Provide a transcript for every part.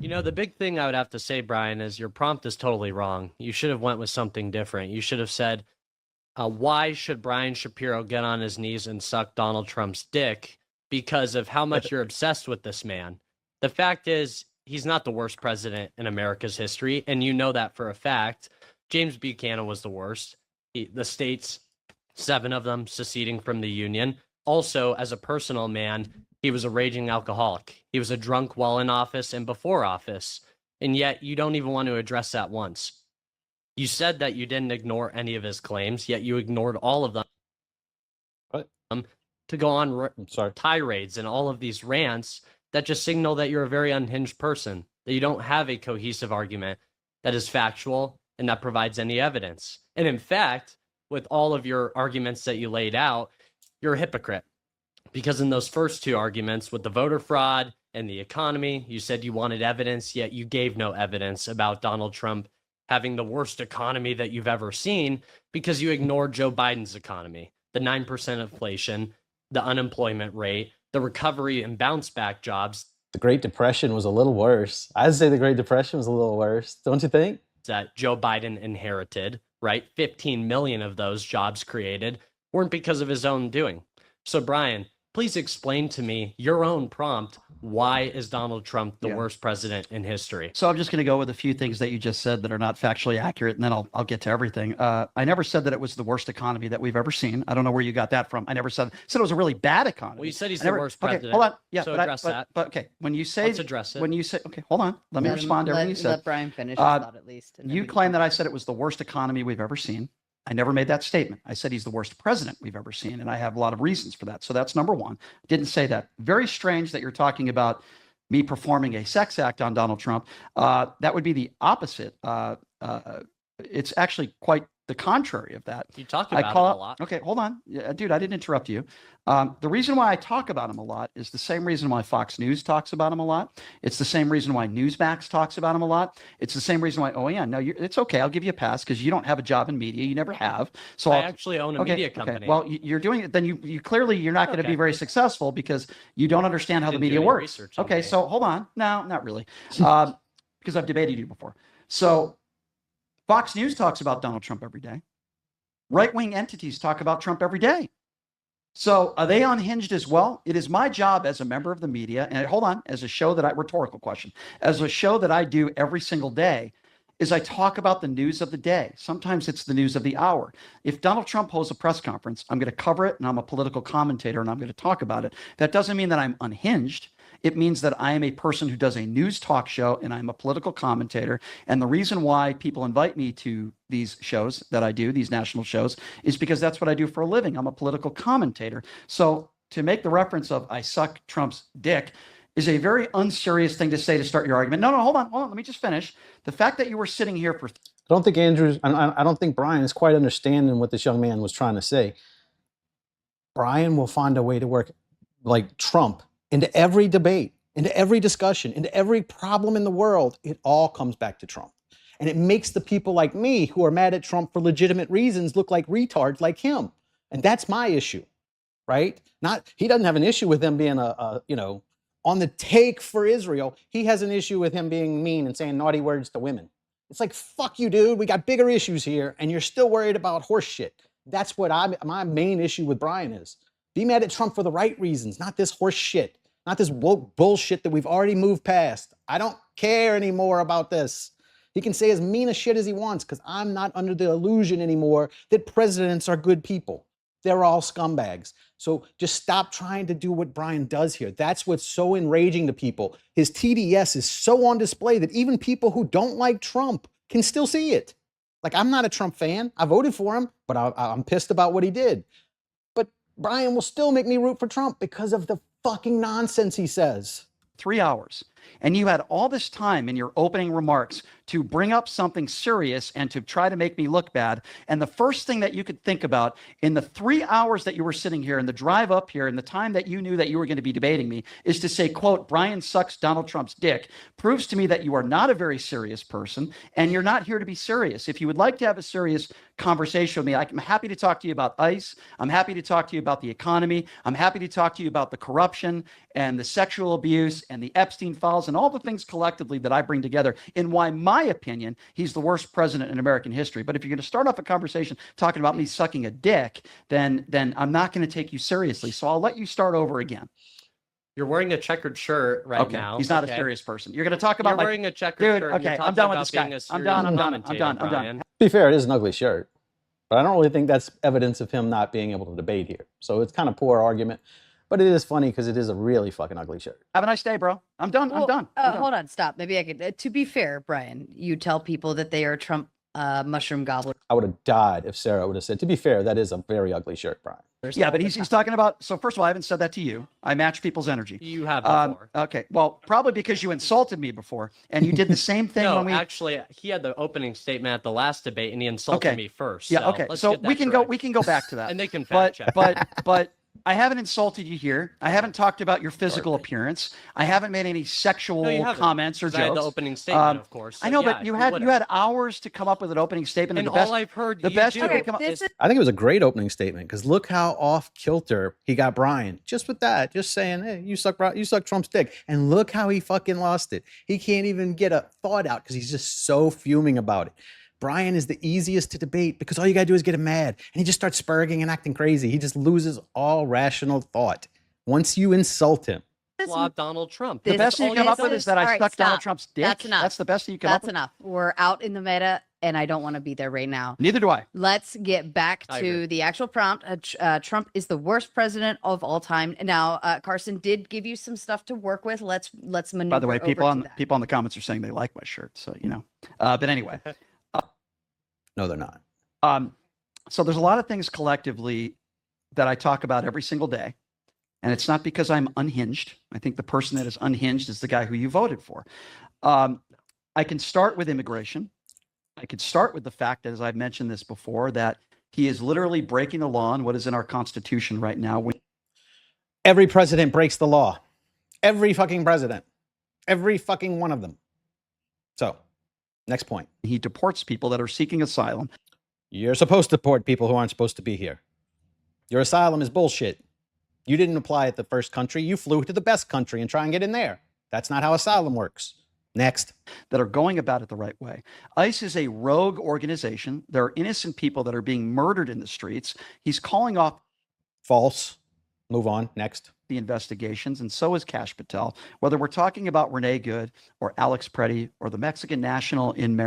You know, the big thing I would have to say, Brian, is your prompt is totally wrong. You should have went with something different. You should have said, why should Brian Shapiro get on his knees and suck Donald Trump's dick because of how much you're obsessed with this man? The fact is, he's not the worst president in America's history, and you know that for a fact. James Buchanan was the worst. The states, 7 of them seceding from the Union. Also, as a personal man, he was a raging alcoholic. He was a drunk while in office and before office. And yet you don't even want to address that once. You said that you didn't ignore any of his claims, yet you ignored all of them. What? To go on tirades and all of these rants that just signal that you're a very unhinged person, that you don't have a cohesive argument that is factual and that provides any evidence. And in fact, with all of your arguments that you laid out, you're a hypocrite. Because in those first 2 arguments with the voter fraud and the economy, you said you wanted evidence, yet you gave no evidence about Donald Trump having the worst economy that you've ever seen because you ignored Joe Biden's economy, the 9% inflation, the unemployment rate, the recovery and bounce back jobs. The Great Depression was a little worse. I'd say the Great Depression was a little worse. Don't you think? That Joe Biden inherited, right? 15 million of those jobs created weren't because of his own doing. So, Brian, please explain to me your own prompt. Why is Donald Trump the worst president in history? So I'm just going to go with a few things that you just said that are not factually accurate, and then I'll get to everything. I never said that it was the worst economy that we've ever seen. I don't know where you got that from. I never said it was a really bad economy. Well, you said he's the worst president. Okay, hold on. Yeah, so address that. But okay, when you say let's address it. When you say okay, hold on. Let me respond to everything you said. Let Brian finish his thought at least. You claim that I said it was the worst economy we've ever seen. I never made that statement. I said he's the worst president we've ever seen, and I have a lot of reasons for that. So that's number one. Didn't say that. Very strange that you're talking about me performing a sex act on Donald Trump. That would be the opposite. It's actually quite the contrary of that. You talk about him a lot. Okay, hold on. Yeah, dude, I didn't interrupt you. The reason why I talk about him a lot is the same reason why Fox News talks about him a lot. It's the same reason why Newsmax talks about him a lot. It's the same reason why, oh yeah, no, it's okay. I'll give you a pass because you don't have a job in media. You never have. So I actually own a media company. Okay. Well, you're doing it. Then you clearly you're not going to be very successful because you don't understand how the media works. Okay, so hold on. No, not really. Because I've debated you before. So Fox News talks about Donald Trump every day. Right-wing entities talk about Trump every day. So are they unhinged as well? It is my job as a member of the media, and hold on, as a show that rhetorical question, as a show that I do every single day, is I talk about the news of the day. Sometimes it's the news of the hour. If Donald Trump holds a press conference, I'm going to cover it, and I'm a political commentator, and I'm going to talk about it. That doesn't mean that I'm unhinged. It means that I am a person who does a news talk show and I'm a political commentator. And the reason why people invite me to these shows that I do, these national shows, is because that's what I do for a living. I'm a political commentator. So to make the reference of I suck Trump's dick is a very unserious thing to say to start your argument. No, hold on. Let me just finish. The fact that you were sitting here for... I don't think Brian is quite understanding what this young man was trying to say. Brian will find a way to work like Trump into every debate, into every discussion, into every problem in the world. It all comes back to Trump. And it makes the people like me who are mad at Trump for legitimate reasons look like retards like him. And that's my issue, right? He doesn't have an issue with them being on the take for Israel. He has an issue with him being mean and saying naughty words to women. It's like, fuck you, dude. We got bigger issues here, and you're still worried about horse shit. That's what my main issue with Brian is. Be mad at Trump for the right reasons, not this horse shit. Not this woke bullshit that we've already moved past. I don't care anymore about this. He can say as mean a shit as he wants because I'm not under the illusion anymore that presidents are good people. They're all scumbags. So just stop trying to do what Brian does here. That's what's so enraging to people. His TDS is so on display that even people who don't like Trump can still see it. Like, I'm not a Trump fan. I voted for him, but I'm pissed about what he did. But Brian will still make me root for Trump because of the fucking nonsense he says. 3 hours. And you had all this time in your opening remarks to bring up something serious and to try to make me look bad. And the first thing that you could think about in the 3 hours that you were sitting here and the drive up here and the time that you knew that you were going to be debating me is to say, quote, Brian sucks Donald Trump's dick, proves to me that you are not a very serious person and you're not here to be serious. If you would like to have a serious conversation with me, I'm happy to talk to you about ICE. I'm happy to talk to you about the economy. I'm happy to talk to you about the corruption and the sexual abuse and the Epstein files profiles and all the things collectively that I bring together in why, my opinion, he's the worst president in American history. But if you're going to start off a conversation talking about me sucking a dick, then I'm not going to take you seriously. So I'll let you start over again. You're wearing a checkered shirt right now. He's not a serious person. You're going to talk about You're wearing a checkered shirt. Okay, I'm done with this guy. I'm done. To be fair, it is an ugly shirt. But I don't really think that's evidence of him not being able to debate here. So it's kind of poor argument. But it is funny because it is a really fucking ugly shirt. Have a nice day, bro. I'm done. Well, I'm done. Hold on, stop. Maybe I could. To be fair, Brian, you tell people that they are Trump mushroom gobblers. I would have died if Sarah would have said, to be fair, that is a very ugly shirt, Brian. Yeah, but he's talking about, so first of all, I haven't said that to you. I match people's energy. You have before. Okay, well, probably because you insulted me before, and you did the same thing when we... actually, he had the opening statement at the last debate, and he insulted me first. Yeah, okay, so we can go back to that. And they can fact check. But I haven't insulted you here. I haven't talked about your physical appearance. I haven't made any sexual comments or jokes. I had the opening statement, of course. I know, but you had hours to come up with an opening statement. And all I've heard the best you could come up is... I think it was a great opening statement because look how off kilter he got Brian. Just with that, just saying, hey, you suck Trump's dick. And look how he fucking lost it. He can't even get a thought out because he's just so fuming about it. Brian is the easiest to debate because all you got to do is get him mad and he just starts spurging and acting crazy. He just loses all rational thought once you insult him. Donald Trump. The best you come up with is that I stuck Donald Trump's dick. That's enough. That's the best you come up with. That's enough. We're out in the meta and I don't want to be there right now. Neither do I. Let's get back to the actual prompt. Trump is the worst president of all time. Now, Carson did give you some stuff to work with. Let's maneuver. By the way, people on the comments are saying they like my shirt, so you know. But anyway. No, they're not. So there's a lot of things collectively that I talk about every single day. And it's not because I'm unhinged. I think the person that is unhinged is the guy who you voted for. I can start with immigration. I could start with the fact that, as I've mentioned this before, that he is literally breaking the law on what is in our Constitution right now. Every president breaks the law. Every fucking president. Every fucking one of them. So, next point. He deports people that are seeking asylum. You're supposed to deport people who aren't supposed to be here. Your asylum is bullshit. You didn't apply at the first country. You flew to the best country and try and get in there. That's not how asylum works. Next. That are going about it the right way. ICE is a rogue organization. There are innocent people that are being murdered in the streets. He's calling off. False. Move on. Next. The investigations, and so is Kash Patel. Whether we're talking about Renee Good or Alex Preddy or the Mexican national in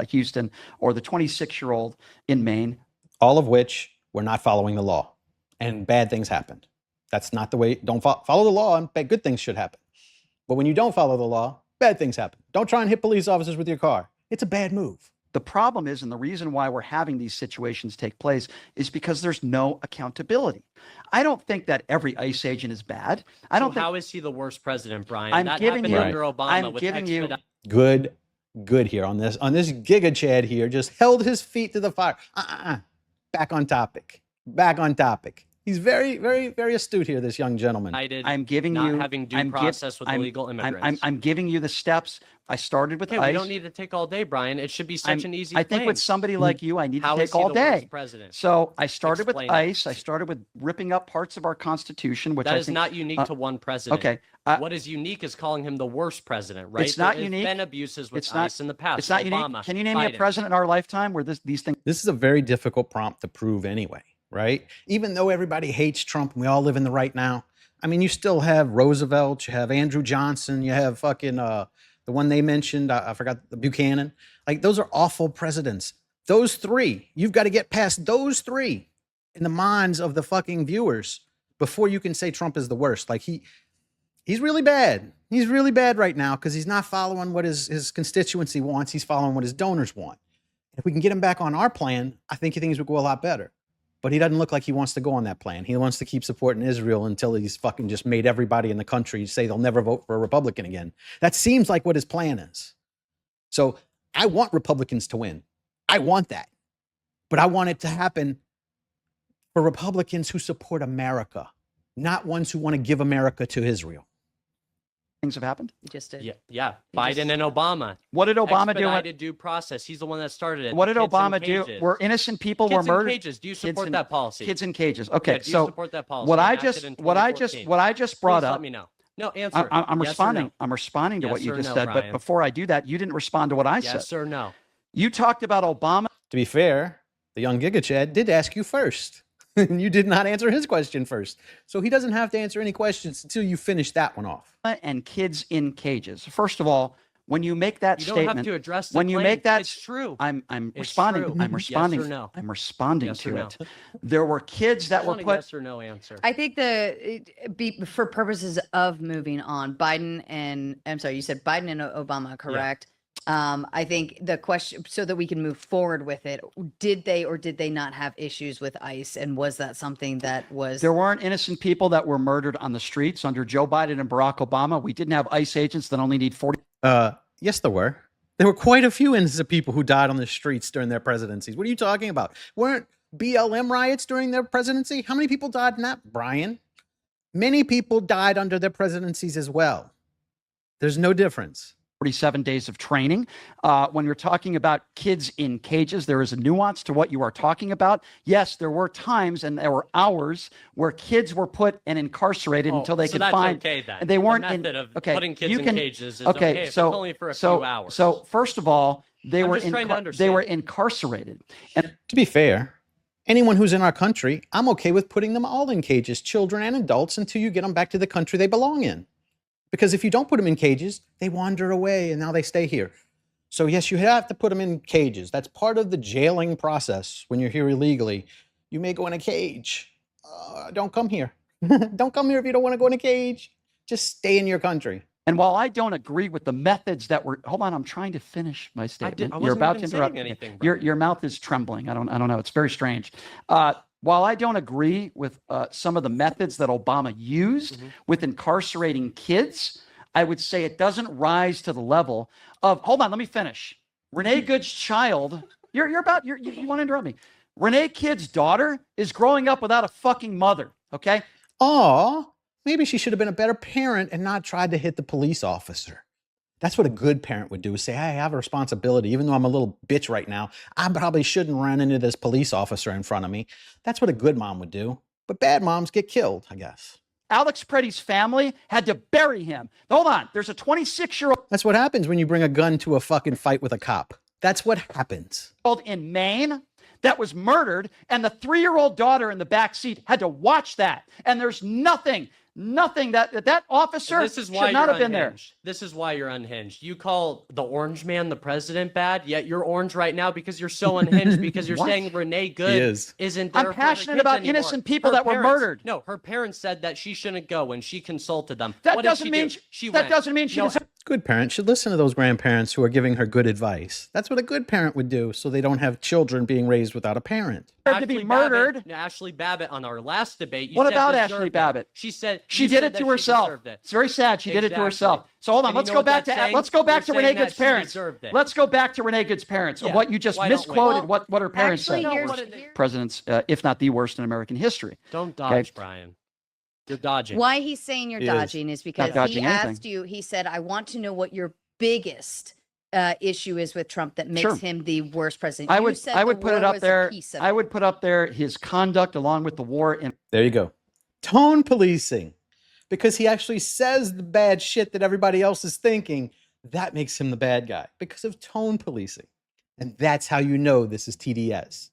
Houston or the 26-year-old in Maine. All of which were not following the law. And bad things happened. That's not the way. Don't follow the law and good things should happen. But when you don't follow the law, bad things happen. Don't try and hit police officers with your car. It's a bad move. The problem is, and the reason why we're having these situations take place is because there's no accountability. I don't think that every ICE agent is bad. I don't think. How is he the worst president, Brian? I'm giving you under Obama. I'm giving you good here on this Giga Chad here. Just held his feet to the fire. Back on topic. Back on topic. He's very, very, very astute here, this young gentleman. I'm giving you having due process with illegal immigrants. I'm giving you the steps. I started with ICE. We don't need to take all day, Brian. It should be such an easy. I think with somebody like you, I need to take all day. So I started with ICE. I started with ripping up parts of our Constitution, which that is not unique to one president. Okay. What is unique is calling him the worst president, right? It's not unique. There's been abuses with ICE in the past. It's not unique. Can you name me a president in our lifetime where these things? This is a very difficult prompt to prove anyway. Right? Even though everybody hates Trump and we all live in the right now, I mean, you still have Roosevelt, you have Andrew Johnson, you have fucking the one they mentioned, I forgot, the Buchanan. Like, those are awful presidents. Those three, you've got to get past those three in the minds of the fucking viewers before you can say Trump is the worst. Like, he's really bad. He's really bad right now because he's not following what his constituency wants. He's following what his donors want. If we can get him back on our plan, I think things would go a lot better. But he doesn't look like he wants to go on that plan. He wants to keep supporting Israel until he's fucking just made everybody in the country say they'll never vote for a Republican again. That seems like what his plan is. So I want Republicans to win. I want that. But I want it to happen for Republicans who support America, not ones who want to give America to Israel. Things have happened? You just did. Yeah. Biden and Obama. What did Obama do? Expedited due process. He's the one that started it. What did Obama do? Were innocent people were murdered? Kids in cages. Do you support that policy? Kids in cages. Okay, do you support that policy? What I just brought up. Let me know. No, answer. I'm yes responding. No. I'm responding to Yes what you or just no, said. Brian? But before I do that, you didn't respond to what I said. Yes or no? You talked about Obama. To be fair, the young Giga Chad did ask you first. And you did not answer his question first. So he doesn't have to answer any questions until you finish that one off. And kids in cages. First of all, when you make that statement, you don't have to address the when you claim. make that, it's true. I'm It's responding. true. I'm responding. Yes or no? I'm responding Yes to or no? it. There were kids that were a put. yes or no answer. I think for purposes of moving on, Biden and I'm sorry, you said Biden and Obama, correct? I think the question, so that we can move forward with it, did they or did they not have issues with ICE? And was that something that was... There weren't innocent people that were murdered on the streets under Joe Biden and Barack Obama. We didn't have ICE agents that only need 40. Yes, there were. There were quite a few innocent people who died on the streets during their presidencies. What are you talking about? Weren't BLM riots during their presidency? How many people died in that, Brian? Many people died under their presidencies as well. There's no difference. 47 days of training. When you're talking about kids in cages, there is a nuance to what you are talking about. Yes, there were times and there were hours where kids were put and incarcerated until they could find. Okay, then. And they weren't the method of putting kids in cages is okay. If So it's only for a few hours. So first of all, they were incarcerated. And to be fair, anyone who's in our country, I'm okay with putting them all in cages, children and adults, until you get them back to the country they belong in. Because if you don't put them in cages, they wander away and now they stay here. So yes, you have to put them in cages. That's part of the jailing process. When you're here illegally, you may go in a cage. Don't come here. Don't come here if you don't want to go in a cage. Just stay in your country. And while I don't agree with the methods that were, hold on, I'm trying to finish my statement. You're about to interrupt. Anything, your mouth is trembling. I don't know. It's very strange. While I don't agree with some of the methods that Obama used with incarcerating kids, I would say it doesn't rise to the level of, hold on, let me finish. Renee Good's child, you want to interrupt me. Renee Kid's daughter is growing up without a fucking mother, okay? Oh, maybe she should have been a better parent and not tried to hit the police officer. That's what a good parent would do, is say, I have a responsibility. Even though I'm a little bitch right now, I probably shouldn't run into this police officer in front of me. That's what a good mom would do. But bad moms get killed, I guess. Alex Preddy's family had to bury him. Hold on, there's a 26-year-old. That's what happens when you bring a gun to a fucking fight with a cop. That's what happens. In Maine that was murdered, and the 3-year-old daughter in the back seat had to watch that. And there's nothing that officer should not have been there. This is why you're unhinged. You call the orange man the president bad, yet you're orange right now because you're so unhinged because you're saying Renee Good isn't there. I'm passionate about innocent people that were murdered. No, her parents said that she shouldn't go when she consulted them. That doesn't mean she went. Good parents should listen to those grandparents who are giving her good advice. That's what a good parent would do, so they don't have children being raised without a parent. To be murdered. Ashley Babbitt on our last debate. What about Ashley Babbitt? She said she did it to herself. It's very sad. She did it to herself. So hold on. Let's go back to Renee Good's parents. Let's go back to Renee Good's parents. Of what you just misquoted. What her parents said. Presidents, if not the worst in American history. Don't dodge, Brian. You're dodging. Why he's saying you're dodging is because he asked you. He said, "I want to know what your biggest issue is with Trump that makes him the worst president." I would put it up there. I would put up there his conduct along with the war. There you go. Tone policing. Because he actually says the bad shit that everybody else is thinking. That makes him the bad guy because of tone policing. And that's how you know this is TDS.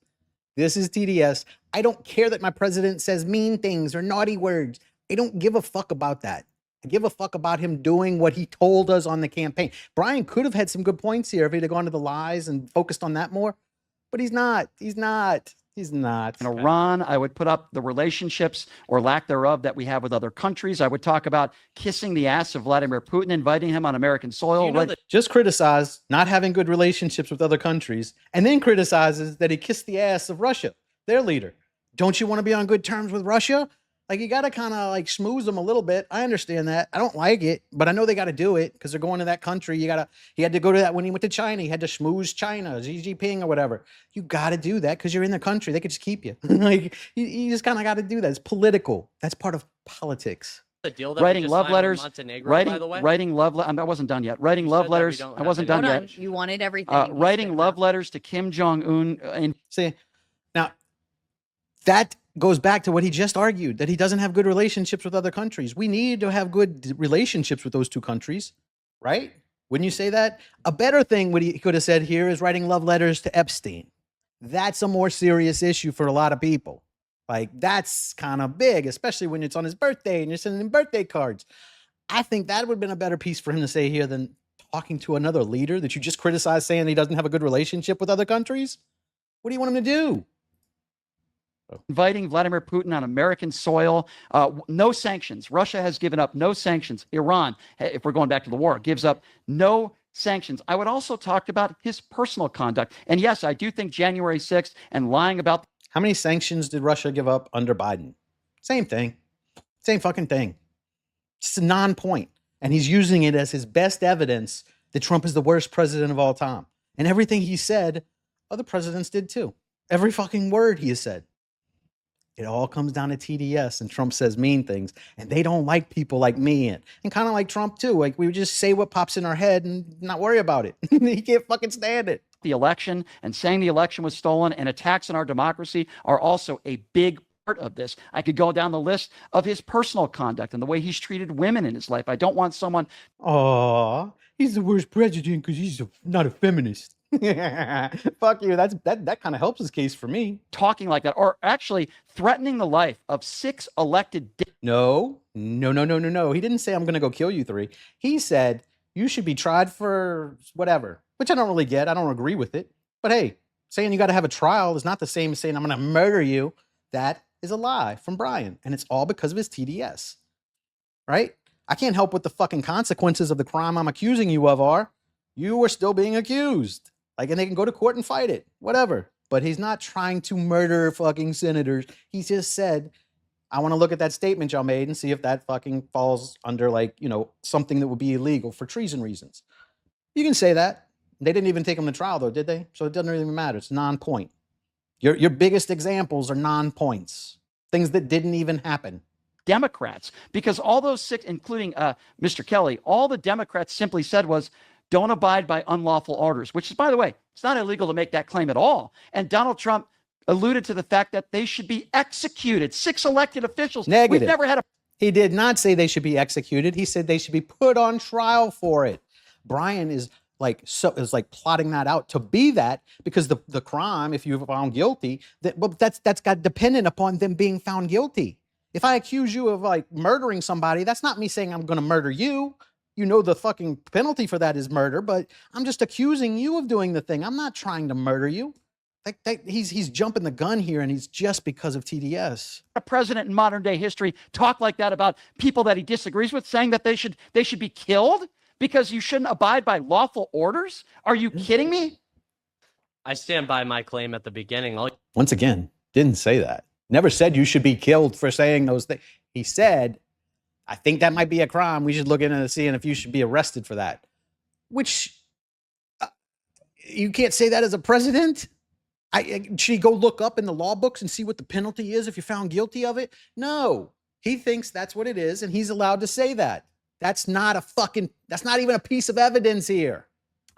This is TDS. I don't care that my president says mean things or naughty words. I don't give a fuck about that. I give a fuck about him doing what he told us on the campaign. Brian could have had some good points here if he'd have gone to the lies and focused on that more, but he's not. He's not. In Iran, I would put up the relationships or lack thereof that we have with other countries. I would talk about kissing the ass of Vladimir Putin, inviting him on American soil. Just criticize not having good relationships with other countries, and then criticizes that he kissed the ass of Russia, their leader. Don't you want to be on good terms with Russia? Like, you got to kind of like schmooze them a little bit. I understand that. I don't like it, but I know they got to do it because they're going to that country. He had to go to that when he went to China. He had to schmooze China, Xi Jinping or whatever. You got to do that because you're in the country. They could just keep you. Like, you just kind of got to do that. It's political. That's part of politics. The deal that writing love letters, writing love. I wasn't done yet. Writing love letters. I wasn't done yet. You wanted everything. Writing love letters to Kim Jong Un. See, now that goes back to what he just argued, that he doesn't have good relationships with other countries. We need to have good relationships with those two countries, right? Wouldn't you say that? A better thing what he could have said here is writing love letters to Epstein. That's a more serious issue for a lot of people. Like, that's kind of big, especially when it's on his birthday and you're sending him birthday cards. I think that would have been a better piece for him to say here than talking to another leader that you just criticized, saying he doesn't have a good relationship with other countries. What do you want him to do? Inviting Vladimir Putin on American soil, no sanctions. Russia has given up no sanctions. Iran, if we're going back to the war, gives up no sanctions. I would also talk about his personal conduct. And yes, I do think January 6th and lying about. How many sanctions did Russia give up under Biden? Same thing. Same fucking thing. It's a non-point. And he's using it as his best evidence that Trump is the worst president of all time. And everything he said, other presidents did too. Every fucking word he has said. It all comes down to TDS, and Trump says mean things, and they don't like people like me and kind of like Trump too. Like, we would just say what pops in our head and not worry about it. He can't fucking stand it. The election and saying the election was stolen and attacks on our democracy are also a big part of this. I could go down the list of his personal conduct and the way he's treated women in his life. I don't want someone. Oh, he's the worst president because he's not a feminist. Fuck you. That kind of helps his case for me. Talking like that, or actually threatening the life of 6 elected. No. He didn't say I'm going to go kill you 3. He said you should be tried for whatever, which I don't really get. I don't agree with it. But hey, saying you got to have a trial is not the same as saying I'm going to murder you. That is a lie from Brian, and it's all because of his TDS, right? I can't help what the fucking consequences of the crime I'm accusing you of are. You are still being accused. Like, and they can go to court and fight it, whatever. But he's not trying to murder fucking senators. He just said, I want to look at that statement y'all made and see if that fucking falls under, like, you know, something that would be illegal for treason reasons. You can say that. They didn't even take him to trial, though, did they? So it doesn't really matter. It's non-point. Your biggest examples are non-points, things that didn't even happen. Democrats, because all those 6, including Mr. Kelly, all the Democrats simply said was, don't abide by unlawful orders, which is, by the way, it's not illegal to make that claim at all. And Donald Trump alluded to the fact that they should be executed. 6 elected officials. Negative. We've never had a. He did not say they should be executed. He said they should be put on trial for it. Brian is like plotting that out to be that, because the crime, if you're found guilty, that's got dependent upon them being found guilty. If I accuse you of like murdering somebody, that's not me saying I'm going to murder you. You know, the fucking penalty for that is murder, but I'm just accusing you of doing the thing. I'm not trying to murder you. He's jumping the gun here, and he's just because of TDS. A president in modern day history talk like that about people that he disagrees with, saying that they should be killed because you shouldn't abide by lawful orders? Are you kidding me? I stand by my claim at the beginning. Once again, didn't say that. Never said you should be killed for saying those things. He said, I think that might be a crime. We should look into and see if you should be arrested for that. Which, you can't say that as a president? Should he go look up in the law books and see what the penalty is if you're found guilty of it? No. He thinks that's what it is, and he's allowed to say that. That's not even a piece of evidence here.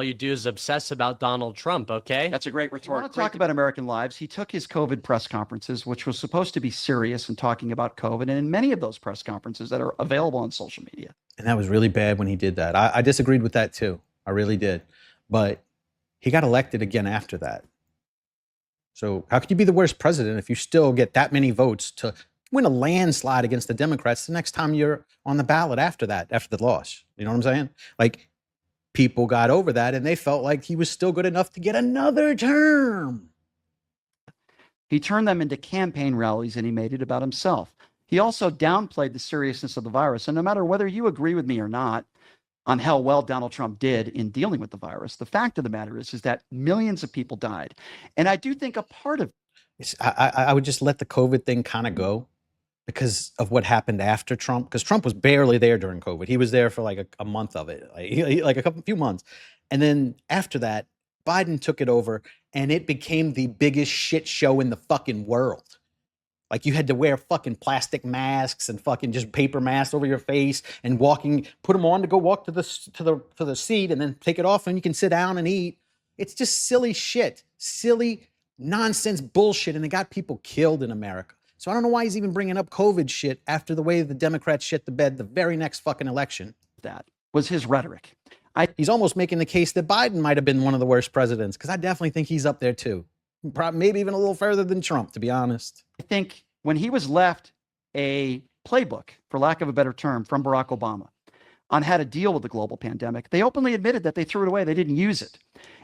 All you do is obsess about Donald Trump, okay? That's a great retort. I want to talk about American lives. He took his COVID press conferences, which was supposed to be serious and talking about COVID, and in many of those press conferences that are available on social media. And that was really bad when he did that. I disagreed with that too. I really did. But he got elected again after that. So how could you be the worst president if you still get that many votes to win a landslide against the Democrats the next time you're on the ballot after that, after the loss? You know what I'm saying? Like, people got over that, and they felt like he was still good enough to get another term. He turned them into campaign rallies, and he made it about himself. He also downplayed the seriousness of the virus. And no matter whether you agree with me or not on how well Donald Trump did in dealing with the virus, the fact of the matter is that millions of people died. And I do think a part of I would just let the COVID thing kind of go, because of what happened after Trump, because Trump was barely there during COVID. He was there for like a month of it, like a few months. And then after that, Biden took it over, and it became the biggest shit show in the fucking world. Like, you had to wear fucking plastic masks and fucking just paper masks over your face and put them on to go walk to the seat and then take it off and you can sit down and eat. It's just silly shit, silly nonsense bullshit. And it got people killed in America. So I don't know why he's even bringing up COVID shit after the way the Democrats shit the bed the very next fucking election. That was his rhetoric. He's almost making the case that Biden might have been one of the worst presidents, because I definitely think he's up there too. Maybe even a little further than Trump, to be honest. I think when he was left a playbook, for lack of a better term, from Barack Obama on how to deal with the global pandemic, they openly admitted that they threw it away. They didn't use it.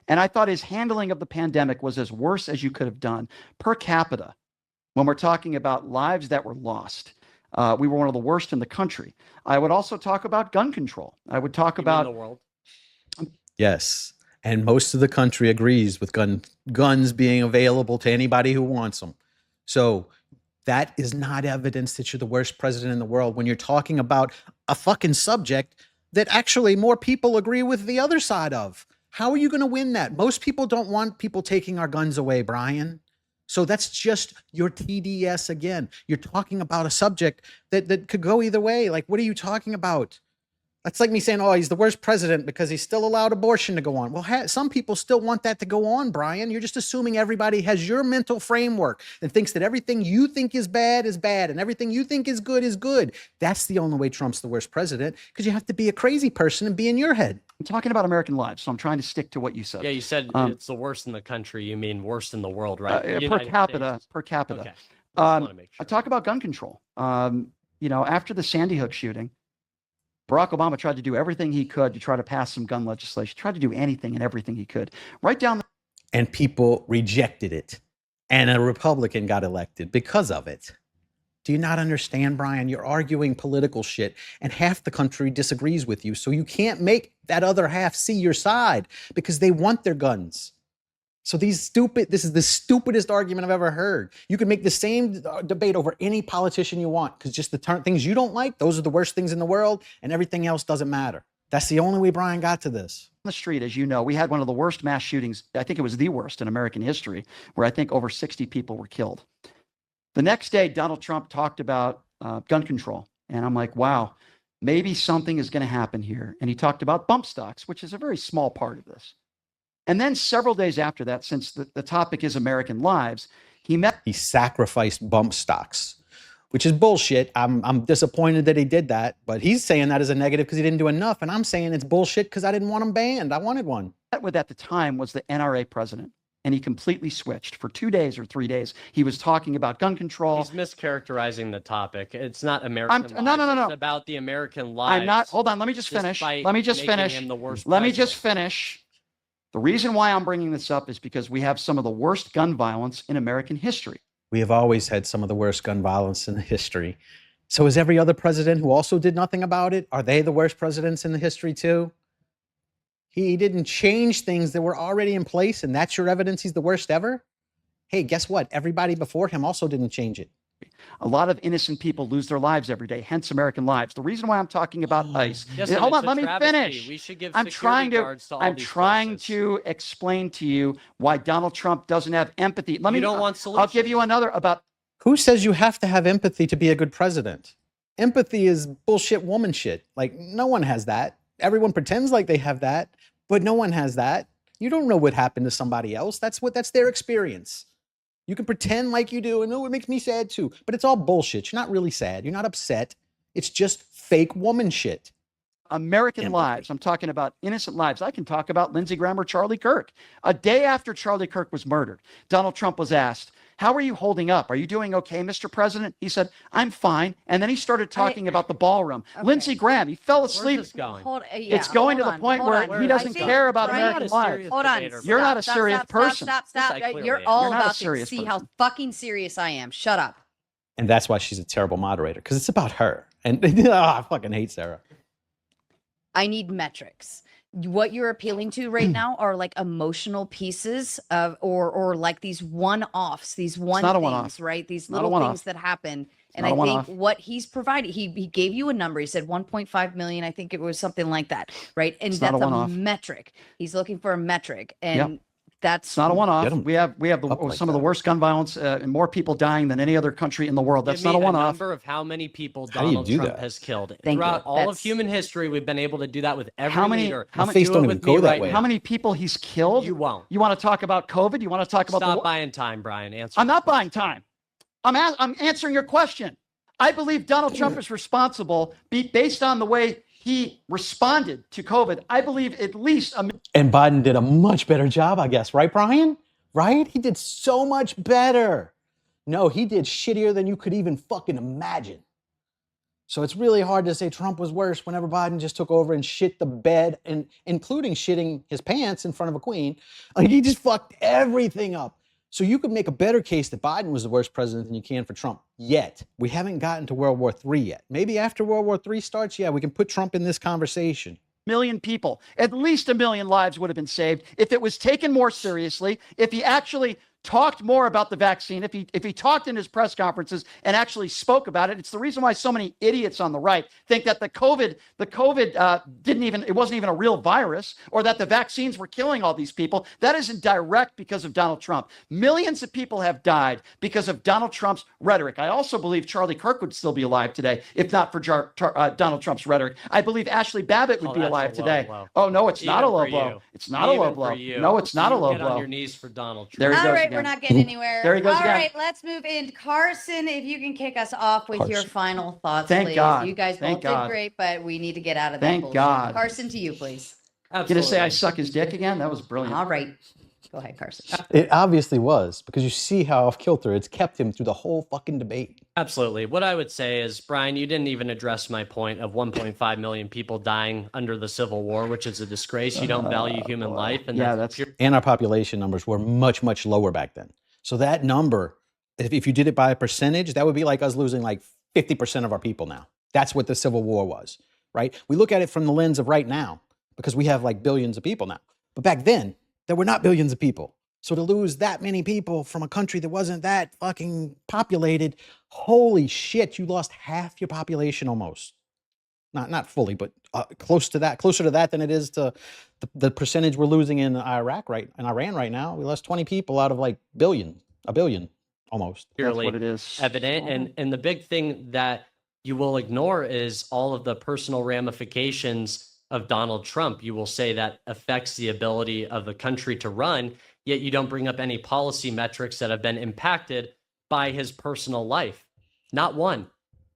And I thought his handling of the pandemic was as worse as you could have done per capita. When we're talking about lives that were lost, we were one of the worst in the country. I would also talk about gun control. I would talk about the world. Yes. And most of the country agrees with guns being available to anybody who wants them. So that is not evidence that you're the worst president in the world when you're talking about a fucking subject that actually more people agree with the other side of. How are you going to win that? Most people don't want people taking our guns away, Brian. So that's just your TDS again. You're talking about a subject that could go either way. Like, what are you talking about? That's like me saying, oh, he's the worst president because he's still allowed abortion to go on. Well, some people still want that to go on, Brian. You're just assuming everybody has your mental framework and thinks that everything you think is bad and everything you think is good is good. That's the only way Trump's the worst president, because you have to be a crazy person and be in your head. I'm talking about American lives, so I'm trying to stick to what you said. Yeah, you said it's the worst in the country. You mean worst in the world, right? Per capita. Okay. I talk about gun control. After the Sandy Hook shooting, Barack Obama tried to do everything he could to try to pass some gun legislation, tried to do anything and everything he could. And people rejected it. And a Republican got elected because of it. Do you not understand, Brian? You're arguing political shit, and half the country disagrees with you. So you can't make that other half see your side because they want their guns. So this is the stupidest argument I've ever heard. You can make the same debate over any politician you want, because just the things you don't like, those are the worst things in the world, and everything else doesn't matter. That's the only way Brian got to this. On the street, as you know, we had one of the worst mass shootings. I think it was the worst in American history, where I think over 60 people were killed. The next day, Donald Trump talked about gun control. And I'm like, wow, maybe something is going to happen here. And he talked about bump stocks, which is a very small part of this. And then several days after that, since the topic is American lives, he sacrificed bump stocks, which is bullshit. I'm disappointed that he did that, but he's saying that as a negative because he didn't do enough. And I'm saying it's bullshit because I didn't want him banned. I wanted one. With at the time was the NRA president. And he completely switched for 2 days or 3 days. He was talking about gun control. He's mischaracterizing the topic. It's not American lives. No. It's about the American lives. I'm not. Hold on. Let me just finish. Let me just finish. The reason why I'm bringing this up is because we have some of the worst gun violence in American history. We have always had some of the worst gun violence in history. So is every other president who also did nothing about it? Are they the worst presidents in the history too? He didn't change things that were already in place, and that's your evidence he's the worst ever? Hey, guess what? Everybody before him also didn't change it. A lot of innocent people lose their lives every day, hence American lives. The reason why I'm talking about ICE. Hold on, let me finish. We should give I'm trying to explain to you why Donald Trump doesn't have empathy. I'll give you another about. Who says you have to have empathy to be a good president? Empathy is bullshit woman shit. Like, no one has that. Everyone pretends like they have that, but no one has that. You don't know what happened to somebody else. That's their experience. You can pretend like you do, and it makes me sad too, but it's all bullshit. You're not really sad. You're not upset. It's just fake woman shit. American lives. I'm talking about innocent lives. I can talk about Lindsey Graham or Charlie Kirk. A day after Charlie Kirk was murdered, Donald Trump was asked, how are you holding up? Are you doing okay, Mr. President? He said, I'm fine. And then he started talking about the ballroom. Okay. Lindsey Graham, he fell asleep. Where's this going? It's going to the point where he doesn't care about American lives. Hold on. You're not a serious person. Stop. You're all about to see how fucking serious I am. Shut up. And that's why she's a terrible moderator, because it's about her. And I fucking hate Sarah. I need metrics. What you're appealing to right now are like emotional pieces of, or like these one-offs, these things, right? These little things that happen. And I think what he's provided, he gave you a number. He said 1.5 million. I think it was something like that, right? And that's a metric. He's looking for a metric, and that's not a one-off. We have some of the worst gun violence and more people dying than any other country in the world. That's not a one-off. Number of how many people Donald Trump has killed throughout all of human history. We've been able to do that with every leader. How many people he's killed? You won't. You want to talk about COVID? You want to talk about? Stop buying time, Brian. Answer. I'm not buying time. I'm answering your question. I believe Donald Trump is responsible based on the way he responded to COVID. I believe at least and Biden did a much better job, I guess, right, Brian? Right? He did so much better. No, he did shittier than you could even fucking imagine. So it's really hard to say Trump was worse whenever Biden just took over and shit the bed, and including shitting his pants in front of a queen. Like, he just fucked everything up. So you could make a better case that Biden was the worst president than you can for Trump. Yet, we haven't gotten to World War III yet. Maybe after World War III starts, yeah, we can put Trump in this conversation. Million people, at least 1 million lives would have been saved if it was taken more seriously, if he actually talked more about the vaccine, if he talked in his press conferences and actually spoke about it. It's the reason why so many idiots on the right think that the COVID it wasn't even a real virus, or that the vaccines were killing all these people. That isn't direct because of Donald Trump. Millions of people have died because of Donald Trump's rhetoric. I also believe Charlie Kirk would still be alive today if not for Donald Trump's rhetoric. I believe Ashley Babbitt would be alive today. Oh, no, it's not a low blow. It's not a low blow. No, it's not a low blow. Get on your knees for Donald Trump. There he goes again. We're not getting anywhere. There he goes All again. right, let's move in. Carson, if you can kick us off with your final thoughts, Thank please. God. You guys Thank both God. did great, but we need to get out of that Thank bullshit. God. Carson, to you, please. Gonna say I suck his dick again? That was brilliant. All right. Go ahead, Carson. It obviously was, because you see how off kilter it's kept him through the whole fucking debate. Absolutely. What I would say is, Brian, you didn't even address my point of 1.5 million people dying under the Civil War, which is a disgrace. You don't value human life. And and our population numbers were much, much lower back then. So that number, if you did it by a percentage, that would be like us losing like 50% of our people now. That's what the Civil War was, right? We look at it from the lens of right now, because we have like billions of people now. But back then, there were not billions of people. So to lose that many people from a country that wasn't that fucking populated, holy shit, you lost half your population almost. Not fully, but closer to that than it is to the percentage we're losing in Iran right now. We lost 20 people out of like a billion almost. That's what it is. Evident. And the big thing that you will ignore is all of the personal ramifications of Donald Trump. You will say that affects the ability of the country to run, yet you don't bring up any policy metrics that have been impacted by his personal life. Not one.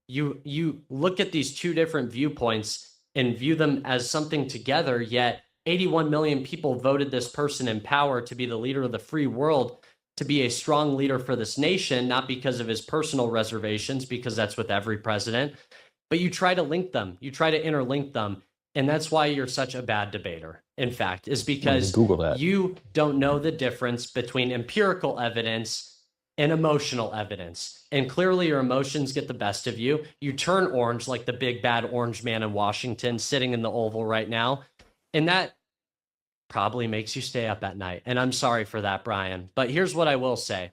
You look at these two different viewpoints and view them as something together, yet 81 million people voted this person in power to be the leader of the free world, to be a strong leader for this nation, not because of his personal reservations, because that's with every president, but you try to link them, you try to interlink them. And that's why you're such a bad debater, in fact, is because you don't know the difference between empirical evidence and emotional evidence. And clearly your emotions get the best of you. You turn orange like the big bad orange man in Washington sitting in the Oval right now. And that probably makes you stay up at night. And I'm sorry for that, Brian. But here's what I will say,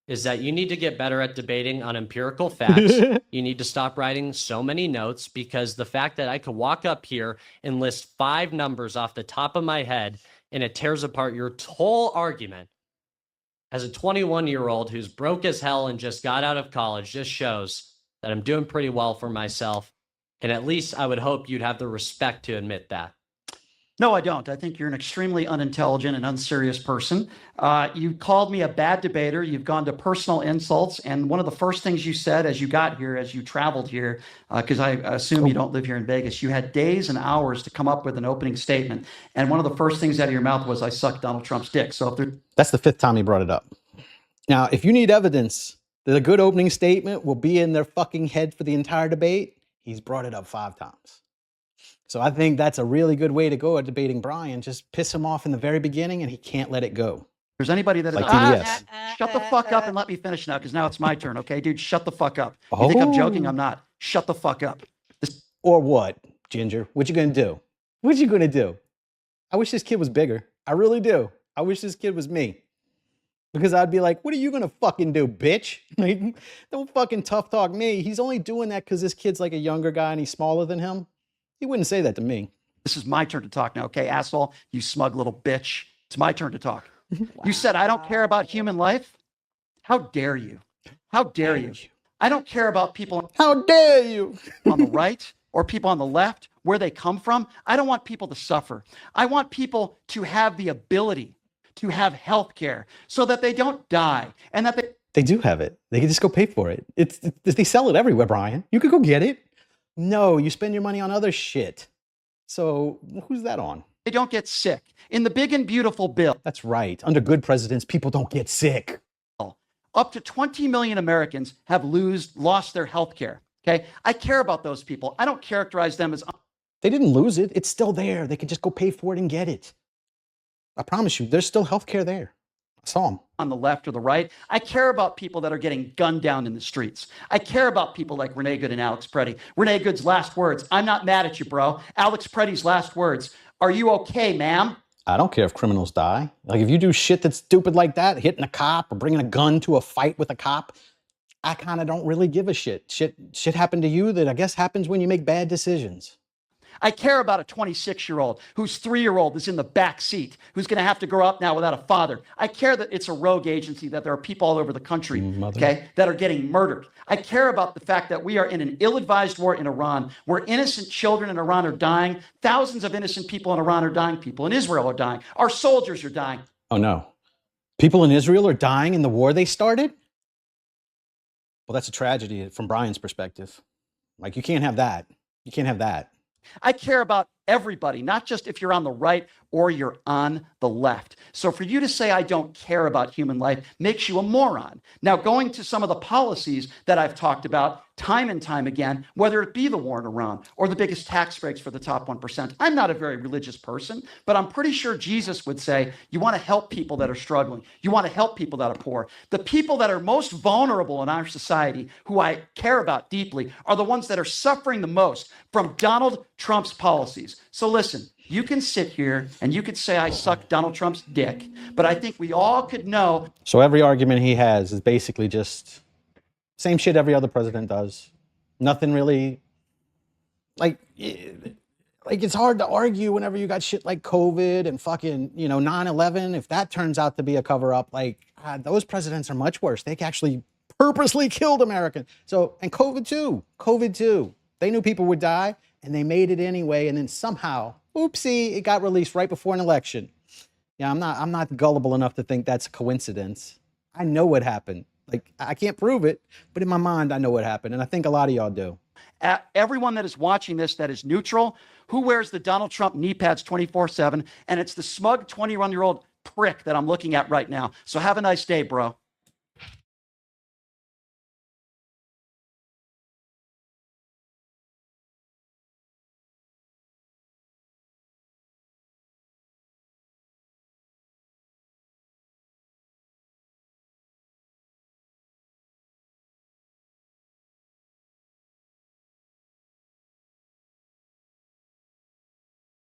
is that you need to get better at debating on empirical facts. You need to stop writing so many notes, because the fact that I could walk up here and list 5 numbers off the top of my head and it tears apart your whole argument as a 21-year-old who's broke as hell and just got out of college just shows that I'm doing pretty well for myself. And at least I would hope you'd have the respect to admit that. No, I don't. I think you're an extremely unintelligent and unserious person. You called me a bad debater. You've gone to personal insults. And one of the first things you said as you got here, as you traveled here, because I assume you don't live here in Vegas, you had days and hours to come up with an opening statement. And one of the first things out of your mouth was, I sucked Donald Trump's dick. So if that's the 5th time he brought it up. Now, if you need evidence that a good opening statement will be in their fucking head for the entire debate, he's brought it up 5 times. So I think that's a really good way to go at debating Brian. Just piss him off in the very beginning and he can't let it go. There's anybody that like is, shut the fuck up and let me finish now, because now it's my turn. Okay, dude, shut the fuck up. You think I'm joking? I'm not. Shut the fuck up. Or what, Ginger? What you gonna do? What you gonna do? I wish this kid was bigger. I really do. I wish this kid was me. Because I'd be like, what are you gonna fucking do, bitch? Like, don't fucking tough talk me. He's only doing that because this kid's like a younger guy and he's smaller than him. He wouldn't say that to me. This is my turn to talk now, okay, asshole? You smug little bitch. It's my turn to talk. Wow. You said I don't care about human life? How dare you? How dare you? I don't care about people. How dare you? On the right or people on the left, where they come from. I don't want people to suffer. I want people to have the ability to have health care so that they don't die and that they They do have it. They can just go pay for it. They sell it everywhere, Brian. You could go get it. No, you spend your money on other shit. So who's that on? They don't get sick. In the big and beautiful bill. That's right. Under good presidents, people don't get sick. Up to 20 million Americans have lost their health care. Okay. I care about those people. I don't characterize them as. They didn't lose it. It's still there. They can just go pay for it and get it. I promise you, there's still health care there. I saw them. On the left or the right. I care about people that are getting gunned down in the streets. I care about people like Renee Good and Alex Preddy. Renee Good's last words. I'm not mad at you, bro. Alex Preddy's last words. Are you okay, ma'am? I don't care if criminals die. Like, if you do shit that's stupid like that, hitting a cop or bringing a gun to a fight with a cop, I kind of don't really give a shit. Shit happened to you that I guess happens when you make bad decisions. I care about a 26-year-old whose 3-year-old is in the back seat, who's going to have to grow up now without a father. I care that it's a rogue agency, that there are people all over the country, okay, that are getting murdered. I care about the fact that we are in an ill-advised war in Iran, where innocent children in Iran are dying. Thousands of innocent people in Iran are dying. People in Israel are dying. Our soldiers are dying. Oh, no. People in Israel are dying in the war they started? Well, that's a tragedy from Brian's perspective. Like, you can't have that. You can't have that. I care about everybody, not just if you're on the right or you're on the left. So for you to say I don't care about human life makes you a moron. Now, going to some of the policies that I've talked about time and time again, whether it be the war in Iran or the biggest tax breaks for the top 1%. I'm not a very religious person, but I'm pretty sure Jesus would say, you want to help people that are struggling. You want to help people that are poor. The people that are most vulnerable in our society, who I care about deeply, are the ones that are suffering the most from Donald Trump's policies. So listen, you can sit here and you could say I suck Donald Trump's dick, but I think we all could know. So every argument he has is basically just same shit every other president does. Nothing really, like it's hard to argue whenever you got shit like COVID and fucking, 9/11. If that turns out to be a cover up, those presidents are much worse. They actually purposely killed Americans. So, and COVID too. They knew people would die and they made it anyway. And then somehow, oopsie, it got released right before an election. Yeah, I'm not gullible enough to think that's a coincidence. I know what happened. I can't prove it, but in my mind, I know what happened. And I think a lot of y'all do. Everyone that is watching this that is neutral, who wears the Donald Trump knee pads 24/7, and it's the smug 21-year-old prick that I'm looking at right now. So have a nice day, bro.